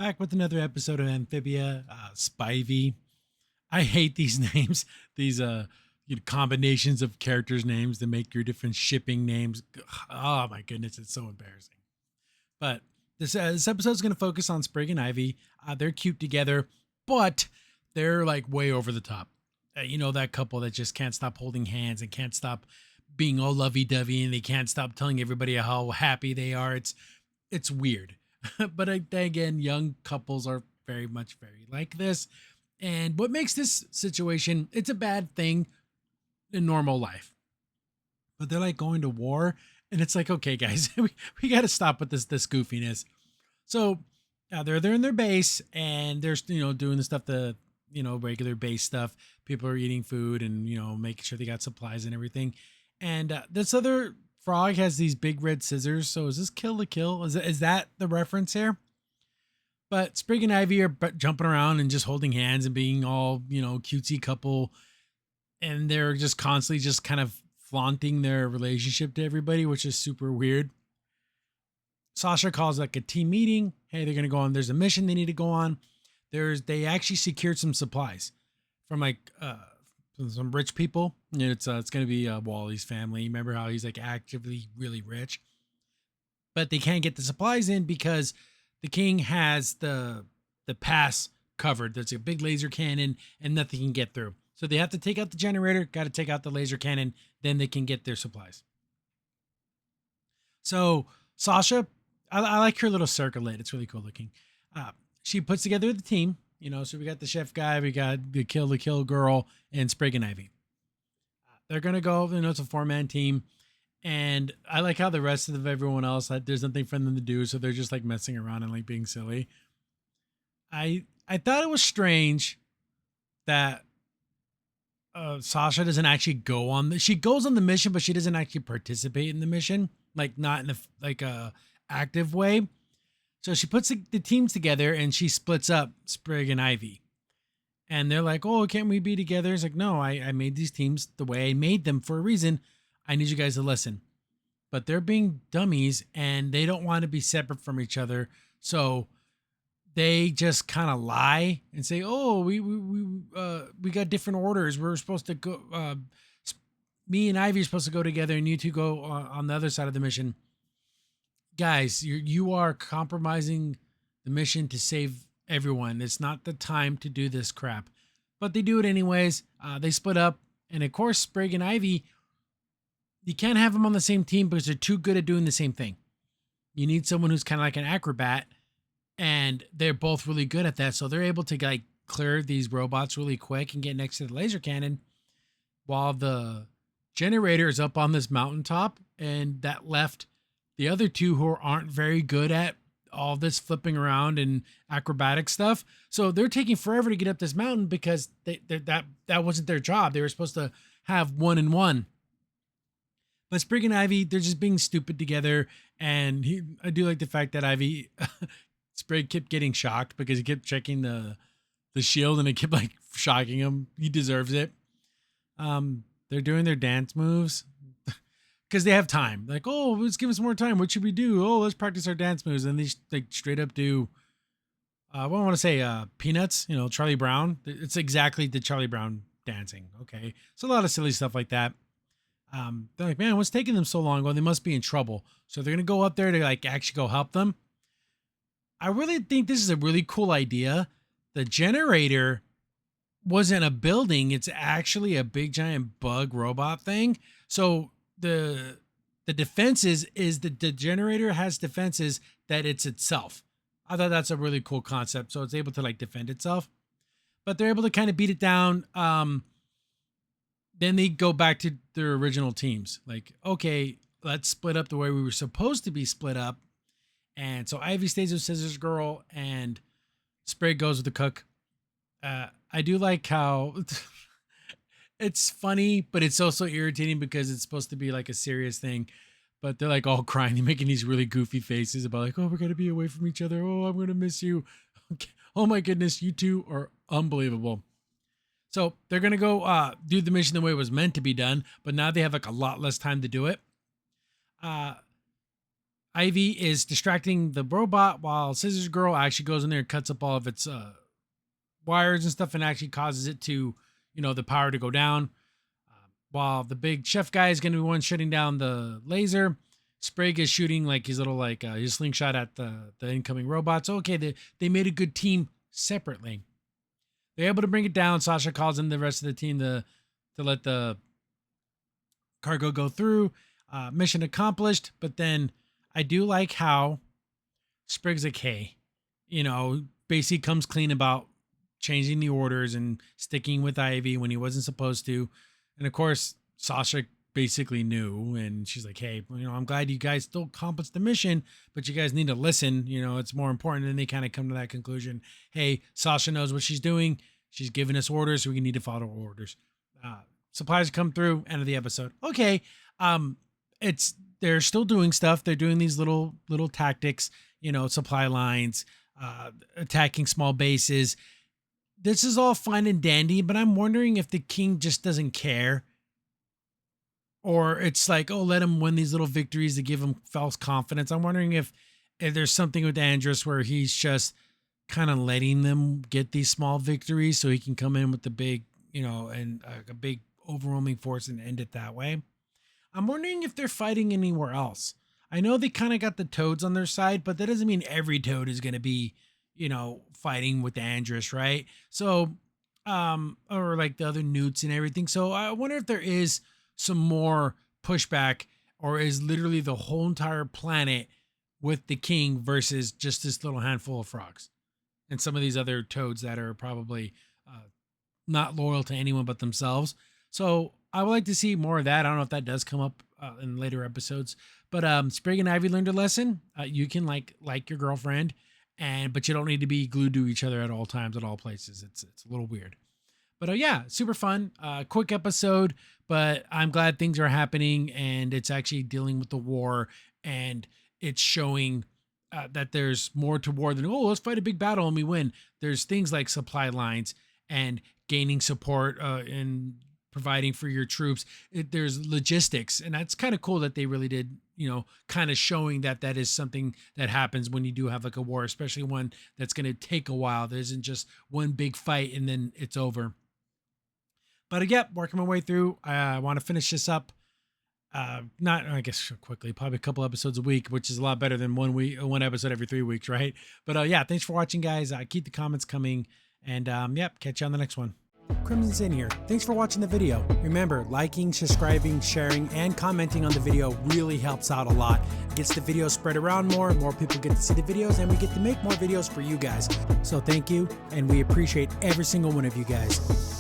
back with another episode of Amphibia, Spivy. I hate these names, these combinations of characters' names that make your different shipping names. Oh my goodness, it's so embarrassing. But this episode is going to focus on Sprig and Ivy. They're cute together, but they're like way over the top. That couple that just can't stop holding hands and can't stop being all lovey-dovey, and they can't stop telling everybody how happy they are. It's weird. But again, young couples are very like this. And what makes this situation, it's a bad thing in normal life. But they're like going to war, and it's like, okay, guys, we got to stop with this goofiness. So they're in their base, and they're doing the stuff, the regular base stuff. People are eating food and making sure they got supplies and everything. And this other frog has these big red scissors. So is this kill the kill? Is that the reference here? But Sprig and Ivy are jumping around and just holding hands and being all cutesy couple, and they're just constantly just kind of flaunting their relationship to everybody, which is super weird. Sasha calls like a team meeting. Hey, they're gonna go on. There's a mission they need to go on. They actually secured some supplies from some rich people. It's gonna be Wally's family. Remember how he's like actively really rich, but they can't get the supplies in because the king has the pass covered. There's a big laser cannon and nothing can get through. So they have to take out the generator, got to take out the laser cannon, then they can get their supplies. So Sasha, I like her little circlet. It's really cool looking. She puts together the team, so we got the chef guy, we got the kill girl, and Sprig and Ivy. They're going to go, it's a 4-man team. And I like how the rest of everyone else, there's nothing for them to do. So they're just like messing around and like being silly. I thought it was strange that Sasha doesn't actually go on she goes on the mission, but she doesn't actually participate in the mission, like not in a active way. So she puts the teams together and she splits up Sprig and Ivy. And they're like, oh, can't we be together? It's like, no, I made these teams the way I made them for a reason. I need you guys to listen. But they're being dummies and they don't want to be separate from each other. So they just kind of lie and say, oh, we got different orders. We're supposed to go, me and Ivy are supposed to go together and you two go on the other side of the mission. Guys, you are compromising the mission to save everyone. It's not the time to do this crap. But they do it anyways. They split up. And of course, Sprig and Ivy, you can't have them on the same team because they're too good at doing the same thing. You need someone who's kind of like an acrobat, and they're both really good at that. So they're able to like clear these robots really quick and get next to the laser cannon while the generator is up on this mountaintop, and that left the other two who aren't very good at all this flipping around and acrobatic stuff. So they're taking forever to get up this mountain because that wasn't their job. They were supposed to have 1-1. But Sprig and Ivy, they're just being stupid together. And I do like the fact that Sprig kept getting shocked because he kept checking the shield and it kept like shocking him. He deserves it. They're doing their dance moves because they have time. Like, oh, let's give us more time. What should we do? Oh, let's practice our dance moves. And they like straight up do, what I want to say, Peanuts, Charlie Brown. It's exactly the Charlie Brown dancing. Okay. So a lot of silly stuff like that. They're like, man, what's taking them so long? Well, they must be in trouble. So they're going to go up there to like actually go help them. I really think this is a really cool idea. The generator wasn't a building. It's actually a big giant bug robot thing. So the defenses is the generator has defenses that it's itself. I thought that's a really cool concept. So it's able to like defend itself, but they're able to kind of beat it down. Then they go back to their original teams. Like, okay, let's split up the way we were supposed to be split up. And so Ivy stays with Scissors Girl and Sprig goes with the cook. I do like how it's funny, but it's also irritating because it's supposed to be like a serious thing. But they're like all crying. They're making these really goofy faces about like, oh, we're going to be away from each other. Oh, I'm going to miss you. Okay. Oh my goodness, you two are unbelievable. So they're going to go do the mission the way it was meant to be done. But now they have like a lot less time to do it. Ivy is distracting the robot while Scissors Girl actually goes in there and cuts up all of its wires and stuff and actually causes it to, the power to go down. While the big chef guy is going to be one shutting down the laser, Sprig is shooting like his little his slingshot at the incoming robots. Okay, they made a good team separately. They're able to bring it down. Sasha calls in the rest of the team to let the cargo go through. Mission accomplished. But then I do like how Sprig's like, hey, basically comes clean about changing the orders and sticking with Ivy when he wasn't supposed to. And of course, Sasha basically knew, and she's like, hey, I'm glad you guys still accomplished the mission, but you guys need to listen. It's more important. And they kind of come to that conclusion. Hey, Sasha knows what she's doing. She's giving us orders, so we need to follow orders. Supplies come through, end of the episode. Okay. They're still doing stuff. They're doing these little tactics, supply lines, attacking small bases. This is all fine and dandy, but I'm wondering if the king just doesn't care. Or it's like, oh, let him win these little victories to give him false confidence. I'm wondering if there's something with Andros where he's just kind of letting them get these small victories so he can come in with the big, and a big overwhelming force and end it that way. I'm wondering if they're fighting anywhere else. I know they kind of got the Toads on their side, but that doesn't mean every Toad is going to be, fighting with Andros, right? So, or like the other Newts and everything. So I wonder if there is some more pushback, or is literally the whole entire planet with the king versus just this little handful of frogs and some of these other Toads that are probably not loyal to anyone but themselves. So I would like to see more of that. I don't know if that does come up in later episodes, but Sprig and Ivy learned a lesson. You can like your girlfriend, but you don't need to be glued to each other at all times, at all places. It's a little weird. But yeah, super fun, quick episode, but I'm glad things are happening and it's actually dealing with the war, and it's showing that there's more to war than, oh, let's fight a big battle and we win. There's things like supply lines and gaining support and providing for your troops. There's logistics, and that's kind of cool that they really did, kind of showing that is something that happens when you do have like a war, especially one that's going to take a while. There isn't just one big fight and then it's over. But yeah, working my way through. I want to finish this up. Not, I guess, quickly, probably a couple episodes a week, which is a lot better than one episode every 3 weeks, right? But yeah, thanks for watching, guys. Keep the comments coming, and catch you on the next one. Crimson's in here. Thanks for watching the video. Remember, liking, subscribing, sharing, and commenting on the video really helps out a lot. It gets the video spread around more people get to see the videos, and we get to make more videos for you guys. So thank you, and we appreciate every single one of you guys.